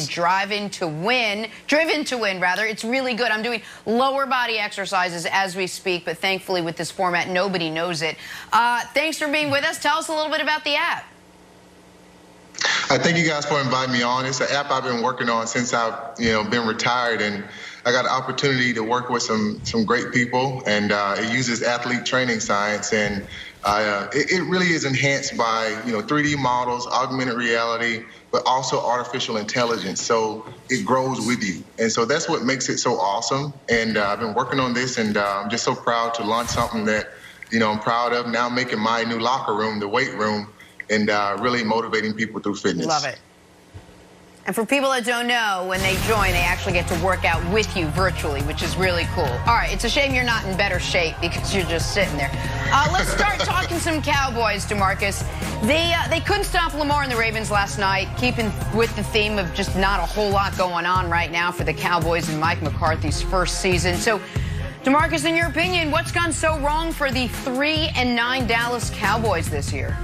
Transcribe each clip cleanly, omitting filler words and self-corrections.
driven to win rather. It's really good. I'm doing lower body exercises as we speak, but thankfully with this format, nobody knows it. Thanks for being with us. Tell us a little bit about the app. Thank you guys for inviting me on. It's an app I've been working on since I've been retired, and I got an opportunity to work with some great people, and it uses athlete training science, and it really is enhanced by 3D models, augmented reality, but also artificial intelligence. So it grows with you, and so that's what makes it so awesome. And I've been working on this, and I'm just so proud to launch something that I'm proud of. Now making my new locker room, the weight room, and really motivating people through fitness. Love it. And for people that don't know, when they join, they actually get to work out with you virtually, which is really cool. All right, it's a shame you're not in better shape because you're just sitting there. Let's start talking some Cowboys, DeMarcus. They couldn't stop Lamar and the Ravens last night, keeping with the theme of just not a whole lot going on right now for the Cowboys in Mike McCarthy's first season. So, DeMarcus, in your opinion, what's gone so wrong for the 3-9 Dallas Cowboys this year?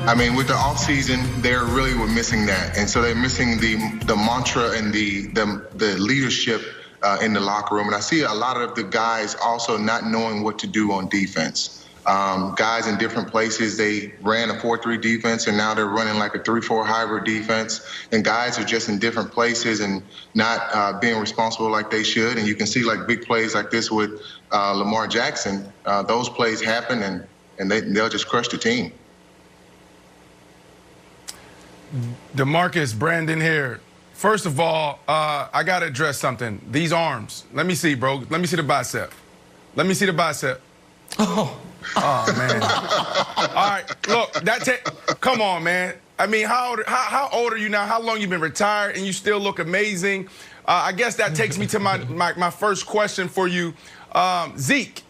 I mean, with the offseason, they're really missing that. And so they're missing the mantra and the leadership in the locker room. And I see a lot of the guys also not knowing what to do on defense. Guys in different places, they ran a 4-3 defense, and now they're running like a 3-4 hybrid defense. And guys are just in different places and not being responsible like they should. And you can see like big plays like this with Lamar Jackson. Those plays happen, and they'll just crush the team. DeMarcus, Brandon here. First of all, I got to address something. These arms. Let me see, bro. Let me see the bicep. Let me see the bicep. Oh man. All right, look, come on, man. I mean, how old are you now? How long you been retired and you still look amazing? I guess that takes me to my first question for you. Zeke.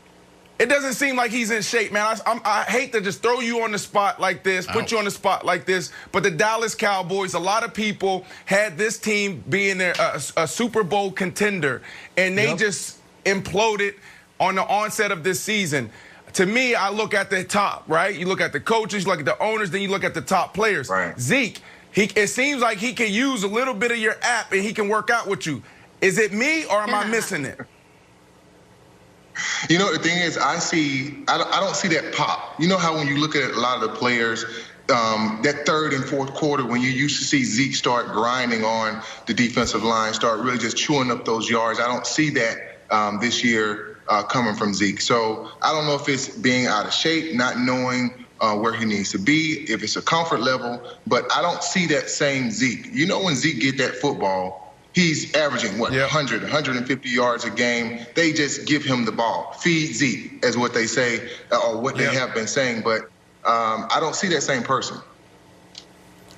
It doesn't seem like he's in shape, man. I hate to just throw you on the spot like this, put you on the spot like this, but the Dallas Cowboys, a lot of people had this team being a Super Bowl contender, and they just imploded on the onset of this season. To me, I look at the top, right? You look at the coaches, you look at the owners, then you look at the top players. Right. Zeke, it seems like he can use a little bit of your app and he can work out with you. Is it me or am I missing it? The thing is, I don't see that pop. You know how when you look at a lot of the players, that third and fourth quarter, when you used to see Zeke start grinding on the defensive line, start really just chewing up those yards. I don't see that this year coming from Zeke. So I don't know if it's being out of shape, not knowing where he needs to be, if it's a comfort level, but I don't see that same Zeke. When Zeke get that football, he's averaging, 100, 150 yards a game. They just give him the ball. Feed Zeke, is what they say, or what they have been saying. But I don't see that same person.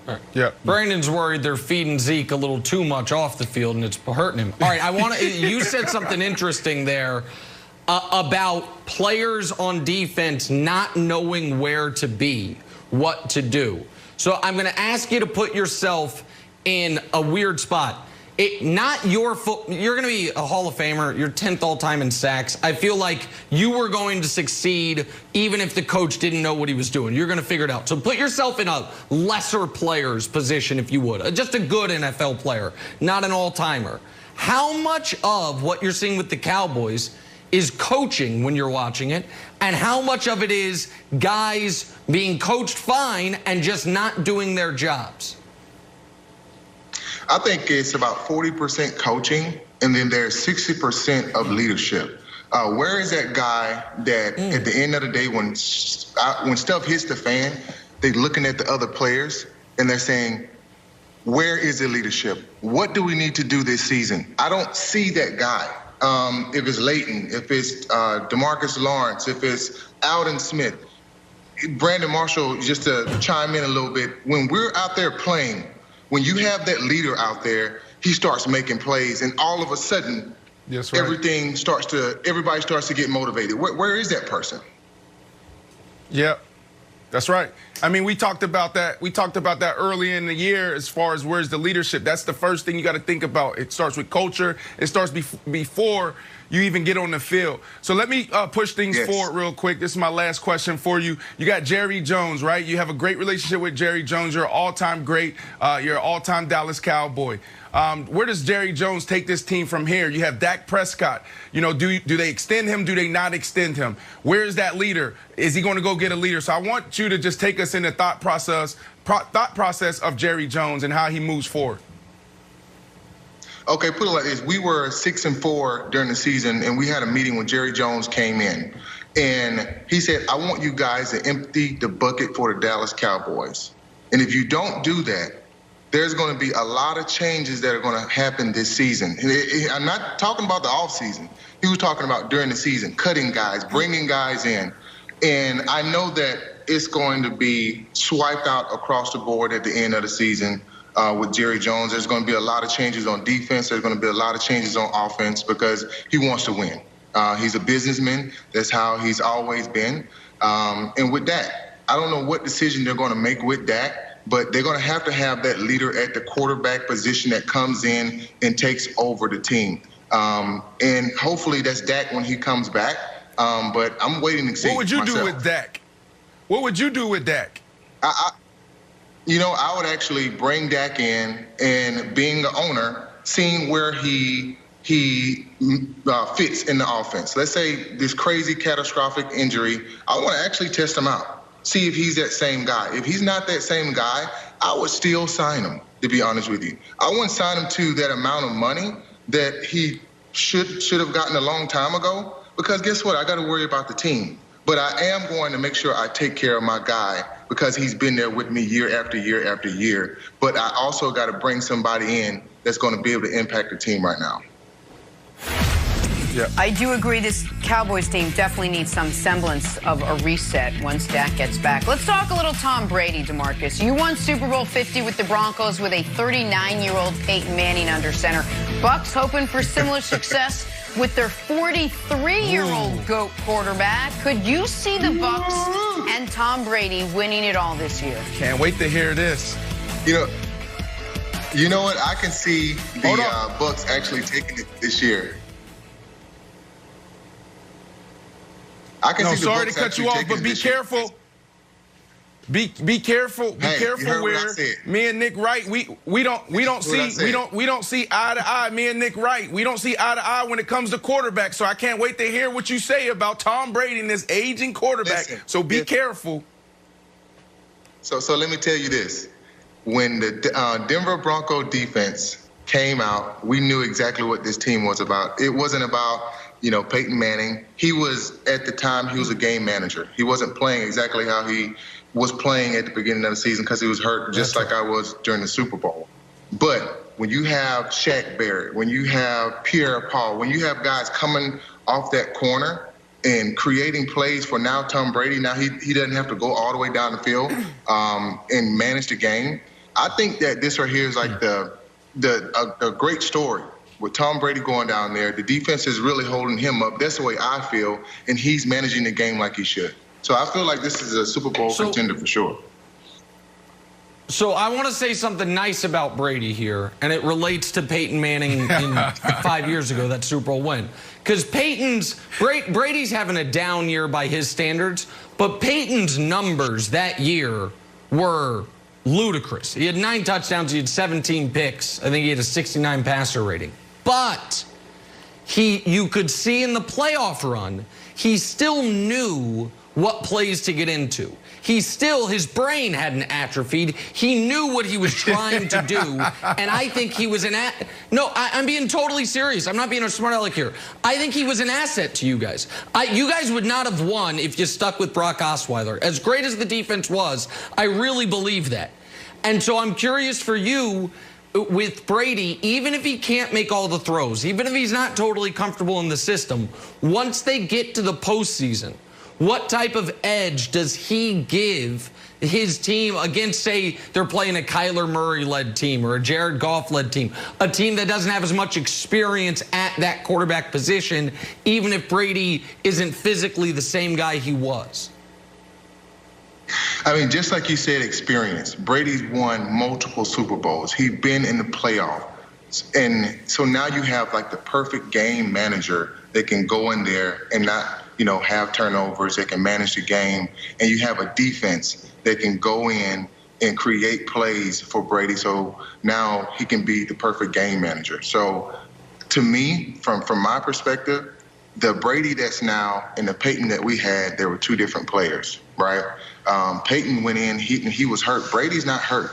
Right. Yeah. Brandon's worried they're feeding Zeke a little too much off the field, and it's hurting him. All right, you said something interesting there about players on defense not knowing where to be, what to do. So I'm going to ask you to put yourself in a weird spot. You're going to be a Hall of Famer. You're 10th all-time in sacks. I feel like you were going to succeed even if the coach didn't know what he was doing. You're going to figure it out. So put yourself in a lesser player's position, if you would. Just a good NFL player, not an all-timer. How much of what you're seeing with the Cowboys is coaching when you're watching it, and how much of it is guys being coached fine and just not doing their jobs? I think it's about 40% coaching, and then there's 60% of leadership. Where is that guy that at the end of the day, when stuff hits the fan, they're looking at the other players and they're saying, where is the leadership? What do we need to do this season? I don't see that guy. If it's Leighton, if it's DeMarcus Lawrence, if it's Alden Smith, Brandon Marshall, just to chime in a little bit, when we're out there playing, when you have that leader out there, he starts making plays, and all of a sudden, everybody starts to get motivated. Where is that person? Yeah, that's right. I mean, we talked about that. We talked about that early in the year as far as where's the leadership. That's the first thing you got to think about. It starts with culture. It starts before you even get on the field. So let me push things forward real quick. This is my last question for you. You got Jerry Jones, right? You have a great relationship with Jerry Jones. You're an all-time great. You're an all-time Dallas Cowboy. Where does Jerry Jones take this team from here? You have Dak Prescott. You know, do they extend him? Do they not extend him? Where is that leader? Is he going to go get a leader? So I want you to just take us in the thought process of Jerry Jones and how he moves forward. Okay, put it like this. We were 6-4 during the season, and we had a meeting when Jerry Jones came in. And he said, I want you guys to empty the bucket for the Dallas Cowboys. And if you don't do that, there's going to be a lot of changes that are going to happen this season. I'm not talking about the offseason. He was talking about during the season, cutting guys, bringing guys in. And I know that it's going to be swiped out across the board at the end of the season. With Jerry Jones, there's going to be a lot of changes on defense. There's going to be a lot of changes on offense because he wants to win. He's a businessman. That's how he's always been. And with that, I don't know what decision they're going to make with Dak, but they're going to have that leader at the quarterback position that comes in and takes over the team. And hopefully that's Dak when he comes back. But I'm waiting to see. What would you do with Dak? What would you do with Dak? You know, I would actually bring Dak in and being the owner, seeing where he fits in the offense. Let's say this crazy catastrophic injury, I want to actually test him out, see if he's that same guy. If he's not that same guy, I would still sign him, to be honest with you. I wouldn't sign him to that amount of money that he should have gotten a long time ago, because guess what? I got to worry about the team. But I am going to make sure I take care of my guy because he's been there with me year after year after year. But I also got to bring somebody in that's going to be able to impact the team right now. Yeah. I do agree this Cowboys team definitely needs some semblance of a reset once Dak gets back. Let's talk a little Tom Brady, DeMarcus. You won Super Bowl 50 with the Broncos with a 39-year-old Peyton Manning under center. Bucs hoping for similar success with their 43-year-old GOAT quarterback. Could you see the Bucs and Tom Brady winning it all this year? Can't wait to hear this. You know what? I can see the Bucs actually taking it this year. I can see the sorry Bucs to cut you off, but be careful. Be careful. Be careful where me and Nick Wright, we don't see eye to eye. Me and Nick Wright, we don't see eye to eye when it comes to quarterback. So I can't wait to hear what you say about Tom Brady and this aging quarterback. So be careful. So let me tell you this: when the Denver Bronco defense came out, we knew exactly what this team was about. It wasn't about Peyton Manning. He was, at the time, he was a game manager. He wasn't playing exactly how he was playing at the beginning of the season because he was hurt, just like I was during the Super Bowl. But when you have Shaq Barrett, when you have Pierre-Paul, when you have guys coming off that corner and creating plays for now Tom Brady, now he doesn't have to go all the way down the field and manage the game. I think that this right here is like a great story. With Tom Brady going down there, the defense is really holding him up. That's the way I feel, and he's managing the game like he should. So I feel like this is a Super Bowl contender for sure. So I want to say something nice about Brady here, and it relates to Peyton Manning 5 years ago, that Super Bowl win. Because Brady's having a down year by his standards, but Peyton's numbers that year were ludicrous. He had 9 touchdowns, he had 17 picks. I think he had a 69 passer rating. But you could see in the playoff run, he still knew what plays to get into. His brain hadn't atrophied. He knew what he was trying to do. And I think he was I'm being totally serious. I'm not being a smart aleck here. I think he was an asset to you guys. You guys would not have won if you stuck with Brock Osweiler. As great as the defense was, I really believe that. And so I'm curious for you, with Brady, even if he can't make all the throws, even if he's not totally comfortable in the system, once they get to the postseason, what type of edge does he give his team against, say, they're playing a Kyler Murray-led team or a Jared Goff-led team, a team that doesn't have as much experience at that quarterback position, even if Brady isn't physically the same guy he was? I mean, just like you said, experience. Brady's won multiple Super Bowls. He's been in the playoff. And so now you have like the perfect game manager that can go in there and not, have turnovers. They can manage the game, and you have a defense that can go in and create plays for Brady. So now he can be the perfect game manager. So to me, from my perspective, the Brady that's now and the Peyton that we had, there were two different players, right? Peyton went in, he was hurt. Brady's not hurt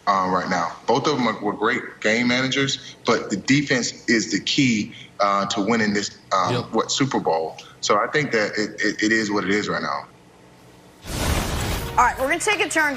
right now. Both of them were great game managers, but the defense is the key to winning this Super Bowl. So I think that it is what it is right now. All right, we're going to take a turn.